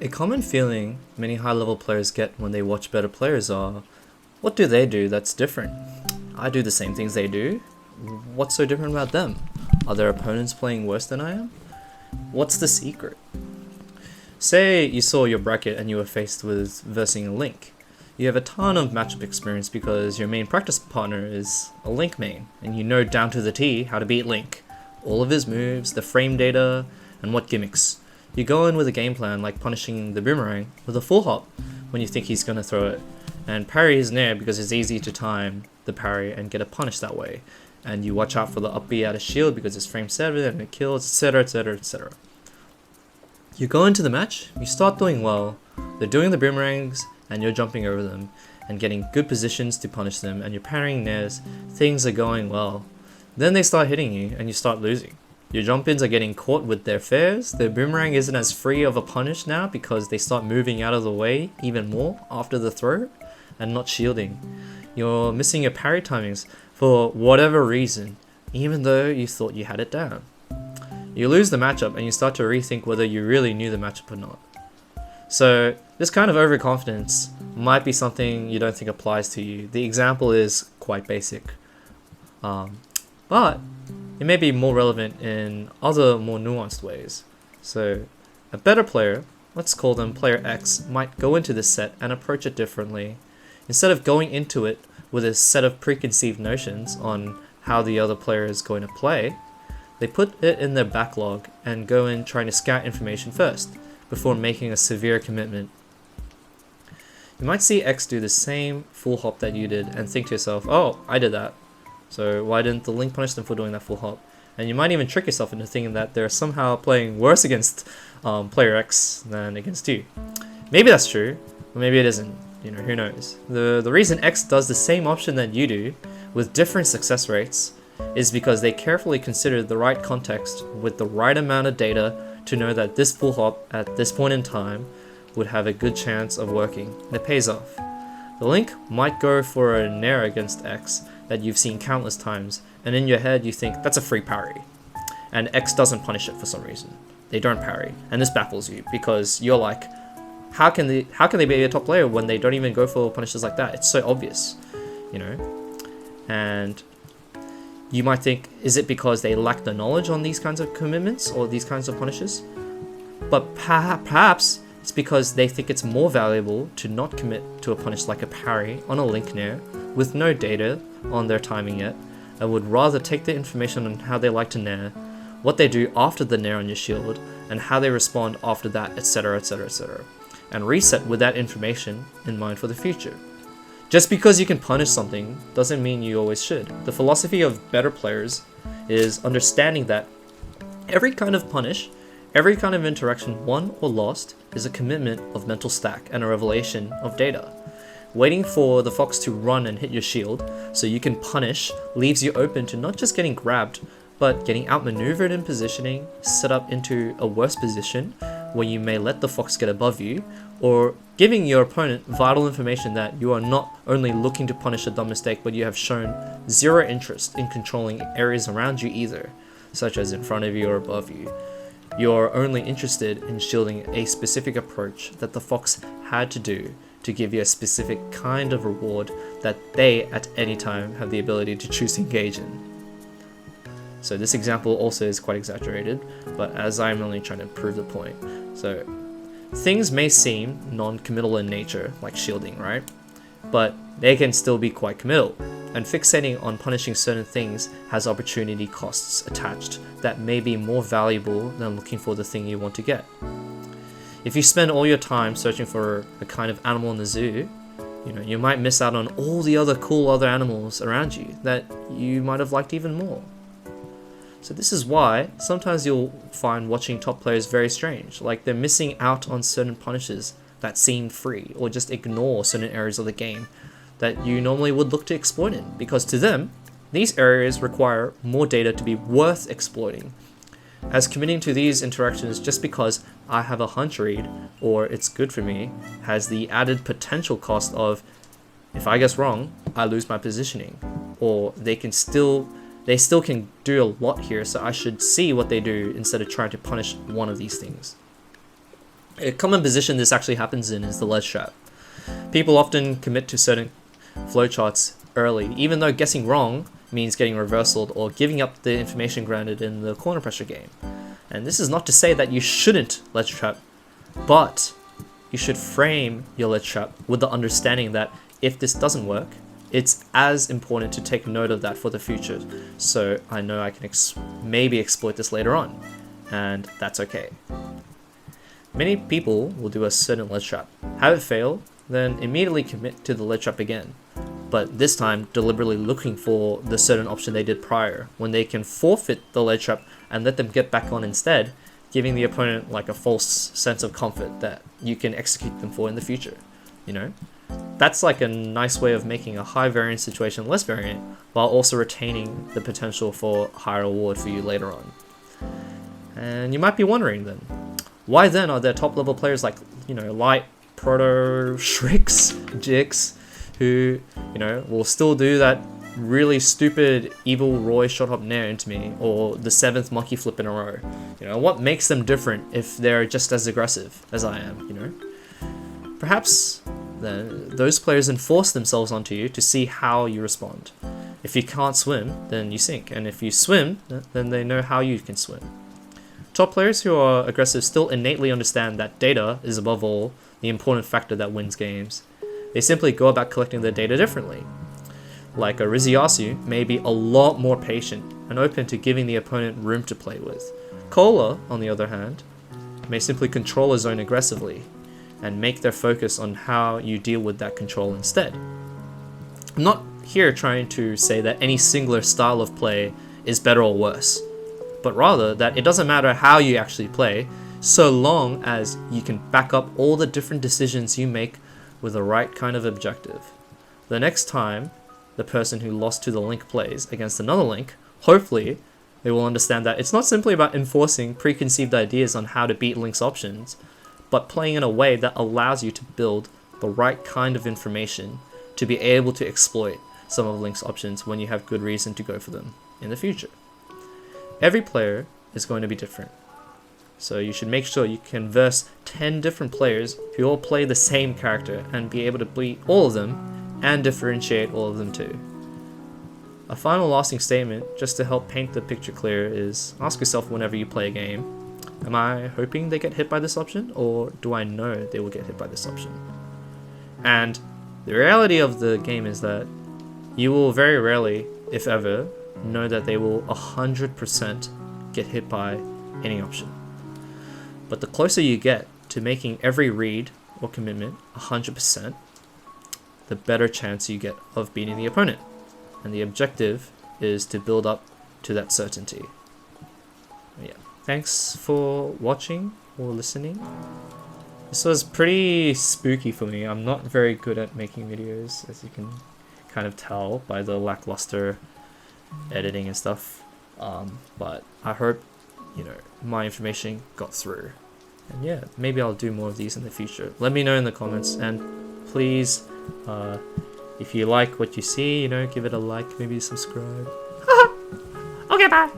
A common feeling many high level players get when they watch better players are, what do they do that's different? I do the same things they do. What's so different about them? Are their opponents playing worse than I am? What's the secret? Say you saw your bracket and you were faced with versing a Link. You have a ton of matchup experience because your main practice partner is a Link main, and you know down to the T how to beat Link. All of his moves, the frame data, and what gimmicks. You go in with a game plan like punishing the boomerang with a full hop when you think he's going to throw it, and parry his nair because it's easy to time the parry and get a punish that way. And you watch out for the up B out of shield because it's frame 7 and it kills, etc, etc, etc. You go into the match, you start doing well, they're doing the boomerangs and you're jumping over them and getting good positions to punish them, and you're parrying nairs, things are going well. Then they start hitting you and you start losing. Your jump-ins are getting caught with their fares, their boomerang isn't as free of a punish now because they start moving out of the way even more after the throw and not shielding. You're missing your parry timings for whatever reason, even though you thought you had it down. You lose the matchup and you start to rethink whether you really knew the matchup or not. So this kind of overconfidence might be something you don't think applies to you. The example is quite basic. But it may be more relevant in other more nuanced ways. So a better player, let's call them player X, might go into this set and approach it differently. Instead of going into it with a set of preconceived notions on how the other player is going to play, they put it in their backlog and go in trying to scout information first, before making a severe commitment. You might see X do the same full hop that you did and think to yourself, oh, I did that, so why didn't the Link punish them for doing that full hop? And you might even trick yourself into thinking that they're somehow playing worse against player X than against you. Maybe that's true, or maybe it isn't. You know, who knows? The reason X does the same option that you do, with different success rates, is because they carefully considered the right context with the right amount of data to know that this full hop at this point in time would have a good chance of working, and it pays off. The Link might go for a nair against X that you've seen countless times, and in your head you think that's a free parry, and X doesn't punish it for some reason. They don't parry, and this baffles you because you're like, how can they be a top player when they don't even go for punishes like that? It's so obvious, you know. And you might think, is it because they lack the knowledge on these kinds of commitments or these kinds of punishes? But perhaps it's because they think it's more valuable to not commit to a punish like a parry on a Link nair with no data on their timing yet, and would rather take the information on how they like to nair, what they do after the nair on your shield, and how they respond after that, etc, etc, etc, and reset with that information in mind for the future. Just because you can punish something doesn't mean you always should. The philosophy of better players is understanding that every kind of punish, every kind of interaction won or lost, is a commitment of mental stack and a revelation of data. Waiting for the fox to run and hit your shield so you can punish leaves you open to not just getting grabbed, but getting outmaneuvered in positioning, set up into a worse position where you may let the fox get above you, or giving your opponent vital information that you are not only looking to punish a dumb mistake, but you have shown zero interest in controlling areas around you either, such as in front of you or above you. You're only interested in shielding a specific approach that the fox had to do to give you a specific kind of reward that they at any time have the ability to choose to engage in. So this example also is quite exaggerated, but as I'm only trying to prove the point. So things may seem non-committal in nature, like shielding, right? But they can still be quite committal, and fixating on punishing certain things has opportunity costs attached that may be more valuable than looking for the thing you want to get. If you spend all your time searching for a kind of animal in the zoo, you might miss out on all the other cool other animals around you that you might have liked even more. So this is why sometimes you'll find watching top players very strange, like they're missing out on certain punishes that seem free, or just ignore certain areas of the game that you normally would look to exploit in, because to them, these areas require more data to be worth exploiting. As committing to these interactions just because I have a hunch read, or it's good for me, has the added potential cost of, if I guess wrong, I lose my positioning, or they still can do a lot here, so I should see what they do instead of trying to punish one of these things. A common position this actually happens in is the ledge trap. People often commit to certain flowcharts early, even though guessing wrong means getting reversaled or giving up the information granted in the corner pressure game. And this is not to say that you shouldn't ledge trap, but you should frame your ledge trap with the understanding that if this doesn't work, it's as important to take note of that for the future, so I know I can maybe exploit this later on, and that's okay. Many people will do a certain ledge trap, have it fail, then immediately commit to the ledge trap again, but this time deliberately looking for the certain option they did prior, when they can forfeit the ledge trap and let them get back on instead, giving the opponent like a false sense of comfort that you can execute them for in the future, you know? That's like a nice way of making a high variance situation less variant, while also retaining the potential for higher reward for you later on. And you might be wondering then, why then are there top level players like, Light, Proto, Shrix, Jix, who, will still do that really stupid evil Roy shot hop nair into me, or the 7th monkey flip in a row? What makes them different if they're just as aggressive as I am, Perhaps then those players enforce themselves onto you to see how you respond. If you can't swim, then you sink, and if you swim, then they know how you can swim. Top players who are aggressive still innately understand that data is above all the important factor that wins games. They simply go about collecting their data differently. Like a Riziasu may be a lot more patient and open to giving the opponent room to play with. Cola, on the other hand, may simply control a zone aggressively and make their focus on how you deal with that control instead. I'm not here trying to say that any singular style of play is better or worse, but rather that it doesn't matter how you actually play, so long as you can back up all the different decisions you make with the right kind of objective. The next time the person who lost to the Link plays against another Link, hopefully they will understand that it's not simply about enforcing preconceived ideas on how to beat Link's options, but playing in a way that allows you to build the right kind of information to be able to exploit some of Link's options when you have good reason to go for them in the future. Every player is going to be different, so you should make sure you can verse 10 different players who all play the same character and be able to beat all of them and differentiate all of them too. A final lasting statement, just to help paint the picture clear, is ask yourself whenever you play a game, am I hoping they get hit by this option, or do I know they will get hit by this option? And the reality of the game is that you will very rarely, if ever, know that they will 100% get hit by any option. But the closer you get to making every read or commitment 100%, the better chance you get of beating the opponent. And the objective is to build up to that certainty. Yeah. Thanks for watching or listening. This was pretty spooky for me. I'm not very good at making videos, as you can kind of tell by the lackluster editing and stuff. But I hope, my information got through. And yeah, maybe I'll do more of these in the future. Let me know in the comments, and please, if you like what you see, give it a like, maybe subscribe. Okay, bye!